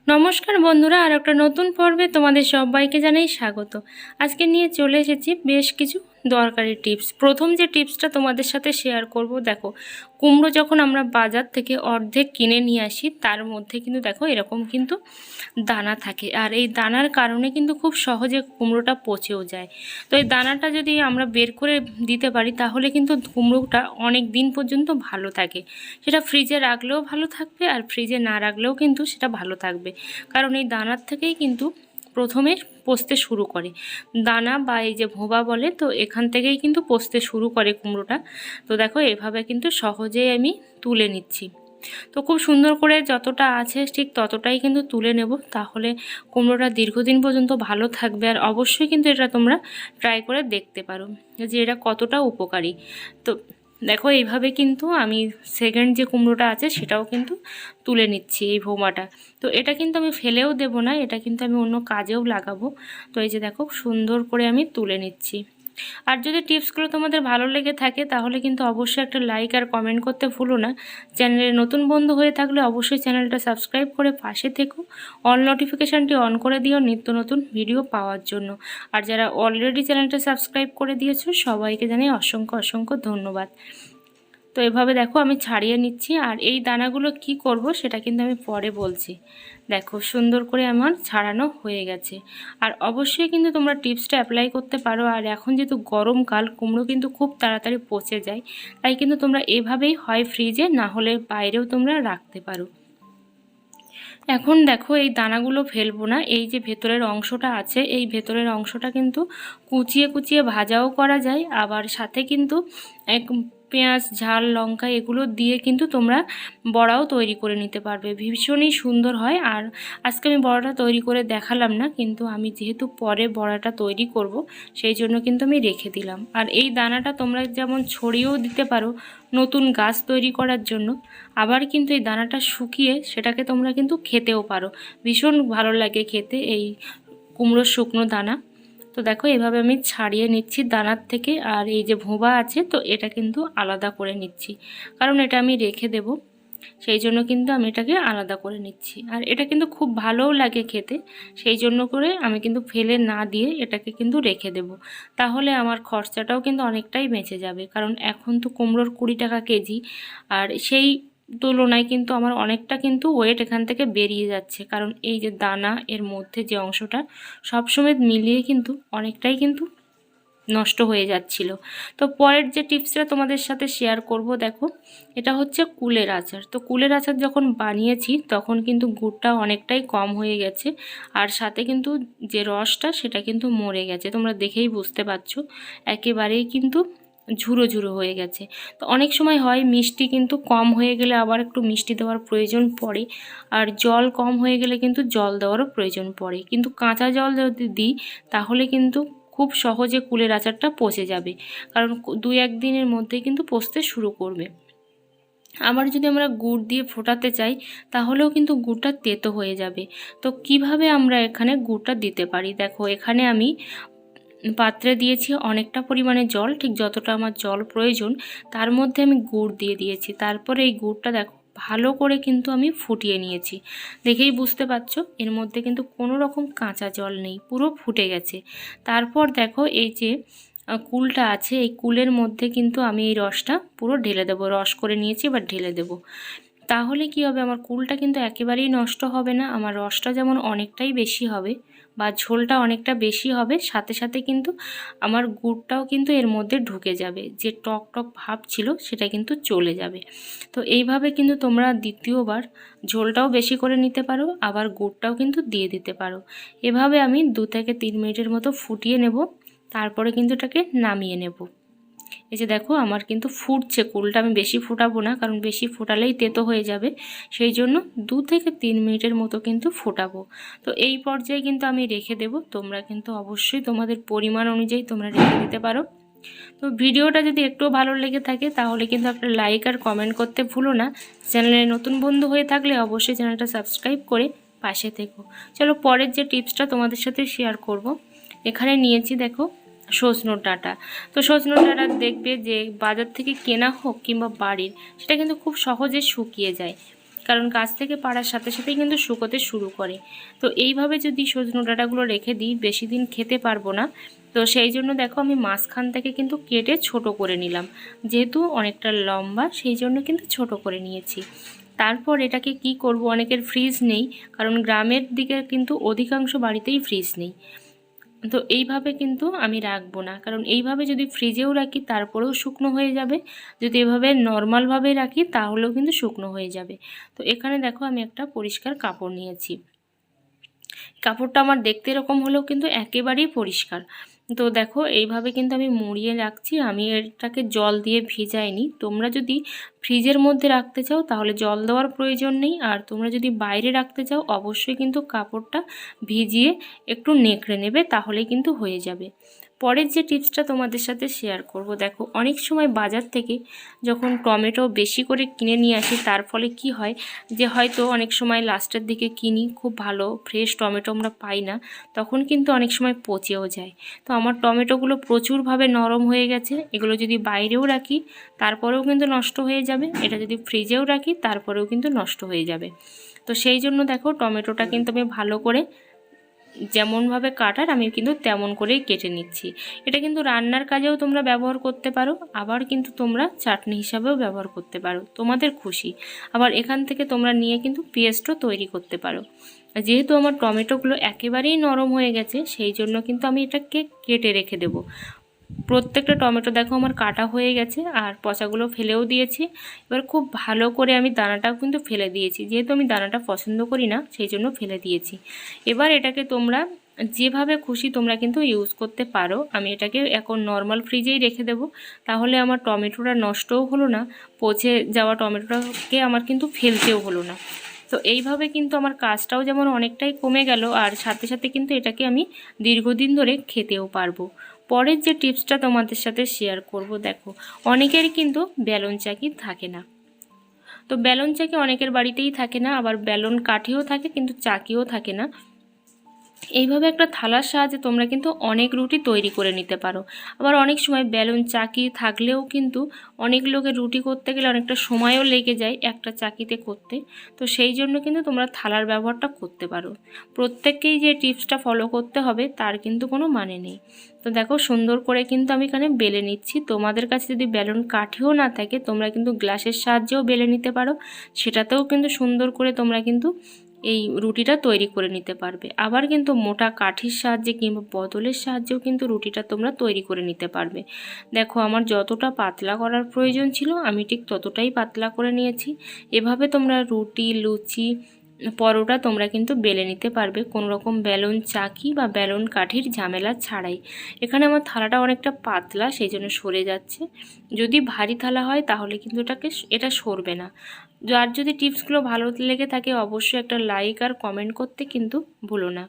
নমস্কার বন্ধুরা, আর একটা নতুন পর্বে তোমাদের সবাইকে জানাই স্বাগত। আজকে নিয়ে চলে এসেছি বেশ কিছু দরকারি টিপস। প্রথম যে টিপসটা তোমাদের সাথে শেয়ার করব, দেখো কুমড়ো যখন আমরা বাজার থেকে অর্ধেক কিনে নিয়ে আসি, তার মধ্যে কিন্তু দেখো এরকম কিন্তু দানা থাকে, আর এই দানার কারণে কিন্তু খুব সহজে কুমড়োটা পচেও যায়। তো এই দানাটা যদি আমরা বের করে দিতে পারি, তাহলে কিন্তু কুমড়োটা অনেক দিন পর্যন্ত ভালো থাকে। সেটা ফ্রিজে রাখলেও ভালো থাকবে, আর ফ্রিজে না রাখলেও কিন্তু সেটা ভালো থাকবে, কারণ এই দানার থেকেই কিন্তু প্রথমে পচতে শুরু করে। দানা বা এই যে ভোবা বলে, তো এখান থেকেই কিন্তু পচতে শুরু করে কুমড়োটা। তো দেখো এভাবে কিন্তু সহজেই আমি তুলে নিচ্ছি। তো খুব সুন্দর করে যতটা আছে ঠিক ততটাই কিন্তু তুলে নেব, তাহলে কুমড়োটা দীর্ঘদিন পর্যন্ত ভালো থাকবে। আর অবশ্যই কিন্তু এটা তোমরা ট্রাই করে দেখতে পারো যে এটা কতটা উপকারী। তো দেখো এইভাবে কিন্তু আমি সেকেন্ড যে কুমড়োটা আছে সেটাও কিন্তু তুলে নিচ্ছি, এই ভোমাটা। তো এটা কিন্তু আমি ফেলেও দেব না, এটা কিন্তু আমি অন্য কাজেও লাগাবো। তো এই যে দেখো সুন্দর করে আমি তুলে নিচ্ছি। আর যদি টিপসগুলো তোমাদের ভালো লেগে থাকে, তাহলে কিন্তু অবশ্যই একটা লাইক আর কমেন্ট করতে ভুলো না। চ্যানেলে নতুন বন্ধু হয়ে থাকলে অবশ্যই চ্যানেলটা সাবস্ক্রাইব করে পাশে থেকো। অল নোটিফিকেশানটি অন করে দিও নিত্য নতুন ভিডিও পাওয়ার জন্য। আর যারা অলরেডি চ্যানেলটা সাবস্ক্রাইব করে দিয়েছো, সবাইকে জানাই অসংখ্য অসংখ্য ধন্যবাদ। তো এভাবে দেখো আমি ছাড়িয়ে নিচ্ছি, আর এই দানাগুলো কি করব সেটা কিন্তু আমি পরে বলছি। দেখো সুন্দর করে আমার ছাড়ানো হয়ে গেছে। আর অবশ্যই কিন্তু তোমরা টিপসটা অ্যাপ্লাই করতে পারো। আর এখন যেহেতু গরমকাল, কুমড়ো কিন্তু খুব তাড়াতাড়ি পচে যায়, তাই কিন্তু তোমরা এভাবেই হয় ফ্রিজে, না হলে বাইরেও তোমরা রাখতে পারো। এখন দেখো এই দানাগুলো ফেলবো না, এই যে ভেতরের অংশটা আছে, এই ভেতরের অংশটা কিন্তু কুচিয়ে কুচিয়ে ভাজাও করা যায়, আবার সাথে কিন্তু এক পেঁয়াজ, ঝাল, লঙ্কা এগুলো দিয়ে কিন্তু তোমরা বড়াও তৈরি করে নিতে পারবে, ভীষণই সুন্দর হয়। আর আজকে আমি বড়াটা তৈরি করে দেখালাম না, কিন্তু আমি যেহেতু পরে বড়াটা তৈরি করব, সেই জন্য কিন্তু আমি রেখে দিলাম। আর এই দানাটা তোমরা যেমন ছড়িয়েও দিতে পারো নতুন গাছ তৈরি করার জন্য, আবার কিন্তু এই দানাটা শুকিয়ে সেটাকে তোমরা কিন্তু খেতেও পারো, ভীষণ ভালো লাগে খেতে এই কুমড়োর শুকনো দানা। তো দেখো এভাবে আমি ছাড়িয়ে নিচ্ছি দানার থেকে, আর এই যে ভোঁবা আছে তো এটা কিন্তু আলাদা করে নিচ্ছি, কারণ এটা আমি রেখে দেব, সেই জন্য কিন্তু আমি এটাকে আলাদা করে নিচ্ছি। আর এটা কিন্তু খুব ভালোও লাগে খেতে, সেই জন্য করে আমি কিন্তু ফেলে না দিয়ে এটাকে কিন্তু রেখে দেব, তাহলে আমার খরচাটাও কিন্তু অনেকটাই বেঁচে যাবে। কারণ এখন তো কুমড়োর 20 টাকা কেজি, আর সেই তুলনায় কিন্তু আমার অনেকটা কিন্তু ওয়েট এখান থেকে বেরিয়ে যাচ্ছে, কারণ এই যে দানা এর মধ্যে যে অংশটা সবসময় মিলিয়ে কিন্তু অনেকটাই কিন্তু নষ্ট হয়ে যাচ্ছিল। তো পরের যে টিপসটা তোমাদের সাথে শেয়ার করব, দেখো এটা হচ্ছে কুলের আচার। তো কুলের আচার যখন বানিয়েছি তখন কিন্তু গুড়টা অনেকটাই কম হয়ে গেছে, আর সাথে কিন্তু যে রসটা সেটা কিন্তু মরে গেছে, তোমরা দেখেই বুঝতে পারছো, একেবারেই কিন্তু ঝুরো ঝুরো হয়ে গেছে। তো অনেক সময় হয় মিষ্টি কিন্তু কম হয়ে গেলে আবার একটু মিষ্টি দেওয়ার প্রয়োজন পড়ে, আর জল কম হয়ে গেলে কিন্তু জল দেওয়ারও প্রয়োজন পড়ে, কিন্তু কাঁচা জল যদি দিই তাহলে কিন্তু খুব সহজে কুলের আচারটা পচে যাবে, কারণ 2-1 দিনের মধ্যে কিন্তু পচতে শুরু করবে। আবার যদি আমরা গুড় দিয়ে ফোটাতে চাই, তাহলেও কিন্তু গুড়টা তেতো হয়ে যাবে। তো কিভাবে আমরা এখানে গুড়টা দিতে পারি, দেখো এখানে আমি পাত্রে দিয়েছি অনেকটা পরিমাণে জল, ঠিক যতটা আমার জল প্রয়োজন তার মধ্যে আমি গুড় দিয়ে দিয়েছি। তারপরে এই গুড়টা দেখো ভালো করে কিন্তু আমি ফুটিয়ে নিয়েছি, দেখেই বুঝতে পারছো এর মধ্যে কিন্তু কোনো রকম কাঁচা জল নেই, পুরো ফুটে গেছে। তারপর দেখো এই যে কুলটা আছে, এই কুলের মধ্যে কিন্তু আমি এই রসটা পুরো ঢেলে দেবো, রস করে নিয়েছি, এবার ঢেলে দেবো। তাহলে কি হবে, আমার কুলটা কিন্তু একেবারেই নষ্ট হবে না, আমার রসটা যেমন অনেকটাই বেশি হবে বা ঝোলটা অনেকটা বেশি হবে, সাথে সাথে কিন্তু আমার গুড়টাও কিন্তু এর মধ্যে ঢুকে যাবে, যে টক টক ভাব ছিল সেটা কিন্তু চলে যাবে। তো এইভাবে কিন্তু তোমরা দ্বিতীয়বার ঝোলটাও বেশি করে নিতে পারো, আবার গুড়টাও কিন্তু দিয়ে দিতে পারো। এভাবে আমি 2 থেকে 3 মিনিটের মতো ফুটিয়ে নেব, তারপরে কিন্তু এটাকে নামিয়ে নেব। এই যে দেখো আমার কিন্তু ফুটছে কুলটা, আমি বেশি ফোটাবো না, কারণ বেশি ফোটালেই তেতো হয়ে যাবে, সেই জন্য 2 থেকে 3 মিনিটের মতো কিন্তু ফোটাবো। তো এই পর্যায়ে কিন্তু আমি রেখে দেব, তোমরা কিন্তু অবশ্যই তোমাদের পরিমাণ অনুযায়ী তোমরা রেখে দিতে পারো। তো ভিডিওটা যদি একটু ভালো লেগে থাকে তাহলে কিন্তু একটা লাইক আর কমেন্ট করতে ভুলো না। চ্যানেলে নতুন বন্ধু হয়ে থাকলে অবশ্যই চ্যানেলটা সাবস্ক্রাইব করে পাশে থেকো। চলো পরের যে টিপসটা তোমাদের সাথে শেয়ার করব, এখানে নিয়েছি দেখো সজনোর ডাঁটা। তো সজনোর ডাঁটা দেখবে যে বাজার থেকে কেনা হোক কিংবা বাড়ির, সেটা কিন্তু খুব সহজে শুকিয়ে যায়। কারণ গাছ থেকে পাড়ার সাথে সাথেই কিন্তু শুকোতে শুরু করে। তো এইভাবে যদি সজনে ডাঁটাগুলো রেখে দিই বেশি দিন খেতে পারবো না। তো সেই জন্য দেখো আমি মাঝখান থেকে কিন্তু কেটে ছোট করে নিলাম, যেহেতু অনেকটা লম্বা সেই জন্য কিন্তু ছোট করে নিয়েছি। তারপর এটাকে কি করব, অনেকের ফ্রিজ নেই, কারণ গ্রামের দিকে কিন্তু অধিকাংশ বাড়িতেই ফ্রিজ নেই। তো এইভাবে কিন্তু আমি রাখবো না, কারণ এইভাবে যদি ফ্রিজেও রাখি তারপরেও শুকনো হয়ে যাবে, যদি এভাবে নর্মালভাবে রাখি তাহলেও কিন্তু শুকনো হয়ে যাবে। তো এখানে দেখো আমি একটা পরিষ্কার কাপড় নিয়েছি। কাপড়টা আমার দেখতে এরকম হলেও কিন্তু একেবারেই পরিষ্কার। তো দেখো এইভাবে কিন্তু আমি মুড়িয়ে রাখছি, আমি এটাকে জল দিয়ে ভিজাইনি। তোমরা যদি ফ্রিজের মধ্যে রাখতে চাও তাহলে জল দেওয়ার প্রয়োজন নেই, আর তোমরা যদি বাইরে রাখতে চাও অবশ্যই কিন্তু কাপড়টা ভিজিয়ে একটু নেকড়ে নেবে, তাহলেই কিন্তু হয়ে যাবে। পরের যে টিপসটা তোমাদের সাথে শেয়ার করব, দেখো অনেক সময় বাজার থেকে যখন টমেটো বেশি করে কিনে নিয়ে আসি তার ফলে কি হয় যে হয়তো অনেক সময় লাস্টের দিকে কিনি খুব ভালো ফ্রেশ টমেটো আমরা পাই না, তখন কিন্তু অনেক সময় পচেও যায়। তো আমার টমেটোগুলো প্রচুরভাবে নরম হয়ে গেছে, এগুলো যদি বাইরেও রাখি তারপরেও কিন্তু নষ্ট হয়ে যাবে, এটা যদি ফ্রিজেও রাখি তারপরেও কিন্তু নষ্ট হয়ে যাবে। তো সেই জন্য দেখো টমেটোটা কিন্তু আমি ভালো করে যেমনভাবে কাটার আমি কিন্তু তেমন করেই কেটে নিচ্ছি। এটা কিন্তু রান্নার কাজেও তোমরা ব্যবহার করতে পারো, আবার কিন্তু তোমরা চাটনি হিসাবেও ব্যবহার করতে পারো, তোমাদের খুশি। আবার এখান থেকে তোমরা নিয়ে কিন্তু পেস্টও তৈরি করতে পারো। যেহেতু আমার টমেটোগুলো একেবারেই নরম হয়ে গেছে সেই জন্য কিন্তু আমি এটাকে কেটে রেখে দেবো। প্রত্যেকটা টমেটো দেখো আমার কাটা হয়ে গেছে, আর পচাগুলো ফেলেও দিয়েছি। এবার খুব ভালো করে আমি দানাটাও কিন্তু ফেলে দিয়েছি, যেহেতু আমি দানাটা পছন্দ করি না সেই জন্য ফেলে দিয়েছি। এবার এটাকে তোমরা যেভাবে খুশি তোমরা কিন্তু ইউজ করতে পারো। আমি এটাকে এখন নর্মাল ফ্রিজেই রেখে দেব, তাহলে আমার টমেটোটা নষ্টও হলো না, পচে যাওয়া টমেটোটাকে আমার কিন্তু ফেলতেও হলো না। তো এইভাবে কিন্তু আমার কাজটাও যেমন অনেকটাই কমে গেল, আর সাথে সাথে কিন্তু এটাকে আমি দীর্ঘদিন ধরে খেতেও পারবো। পরের যে টিপসটা তোমাদের সাথে শেয়ার করব, দেখো অনেকেরই কিন্তু বেলন চাকি থাকে না। তো বেলন চাকি অনেকের বাড়িতেই থাকে না, আবার বেলন কাঠিও থাকে কিন্তু চাকিও থাকে না। এইভাবে একটা থালার সাহায্যে তোমরা কিন্তু অনেক রুটি তৈরি করে নিতে পারো। আবার অনেক সময় বেলন চাকি থাকলেও কিন্তু অনেক লোকের রুটি করতে গেলে অনেকটা সময়ও লেগে যায় একটা চাকিতে করতে। তো সেই জন্য কিন্তু তোমরা থালার ব্যবহারটা করতে পারো। প্রত্যেককেই যে টিপসটা ফলো করতে হবে তার কিন্তু কোনো মানে নেই। তো দেখো সুন্দর করে কিন্তু আমি এখানে বেলে নিচ্ছি। তোমাদের কাছে যদি বেলন কাঠিও না থাকে তোমরা কিন্তু গ্লাসের সাহায্যেও বেলে নিতে পারো, সেটাতেও কিন্তু সুন্দর করে তোমরা কিন্তু এই রুটিটা তৈরি করে নিতে পারবে। আবার কিন্তু মোটা কাঠির সাহায্যে কিংবা বোতলের সাহায্যেও কিন্তু রুটিটা তোমরা তৈরি করে নিতে পারবে। দেখো আমার যতটা পাতলা করার প্রয়োজন ছিল আমি ঠিক ততটাই পাতলা করে নিয়েছি। এভাবে তোমরা রুটি, লুচি, পরোটা তোমরা কিন্তু বেলে নিতে পারবে কোনো রকম বেলন চাকি বা বেলন কাঠির ঝামেলা ছাড়াই। এখানে আমার থালাটা অনেকটা পাতলা সেই জন্য সরে যাচ্ছে। যদি ভারী থালা হয় তাহলে কিন্তু এটা সরবে না। আর যদি টিপসগুলো ভালো লেগে থাকে অবশ্যই একটা লাইক আর কমেন্ট করতে কিন্তু ভুলো না।